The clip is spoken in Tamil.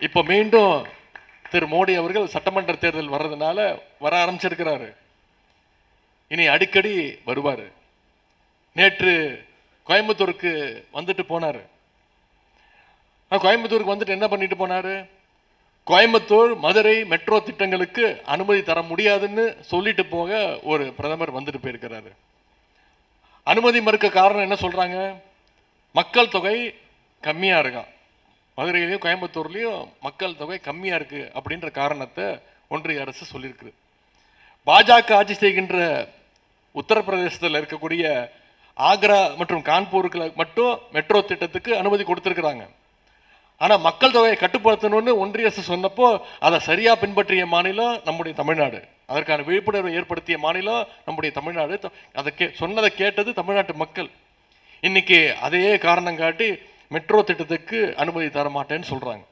இப்போ மீண்டும் திரு மோடி அவர்கள் சட்டமன்ற தேர்தல் வர்றதுனால வர ஆரம்பிச்சிருக்கிறாரு. இனி அடிக்கடி வருவார். நேற்று கோயம்புத்தூருக்கு வந்துட்டு போனார். கோயம்புத்தூருக்கு வந்துட்டு என்ன பண்ணிட்டு போனாரு? கோயம்புத்தூர் மதுரை மெட்ரோ திட்டங்களுக்கு அனுமதி தர முடியாதுன்னு சொல்லிட்டு போக ஒரு பிரதமர் வந்துட்டு போயிருக்கிறாரு. அனுமதி மறுக்க காரணம் என்ன சொல்றாங்க? மக்கள் தொகை கம்மியா இருக்கான், மதுரையிலையும் கோயம்புத்தூர்லையும் மக்கள் தொகை கம்மியா இருக்கு அப்படின்ற காரணத்தை ஒன்றிய அரசு சொல்லியிருக்கு. பாஜக ஆட்சி செய்கின்ற உத்தரப்பிரதேசத்தில் இருக்கக்கூடிய ஆக்ரா மற்றும் கான்பூருக்கு மட்டும் மெட்ரோ திட்டத்துக்கு அனுமதி கொடுத்திருக்கிறாங்க. ஆனால் மக்கள் தொகையை கட்டுப்படுத்தணும்னு ஒன்றிய அரசு சொன்னப்போ அதை சரியா பின்பற்றிய மாநிலம் நம்முடைய தமிழ்நாடு. அதற்கான விழிப்புணர்வை ஏற்படுத்திய மாநிலம் நம்முடைய தமிழ்நாடு. அதை சொன்னதை கேட்டது தமிழ்நாட்டு மக்கள். இன்னைக்கு அதையே காரணம் காட்டி மெட்ரோ திட்டத்துக்கு அனுமதி தர மாட்டேன்னு சொல்றாங்க.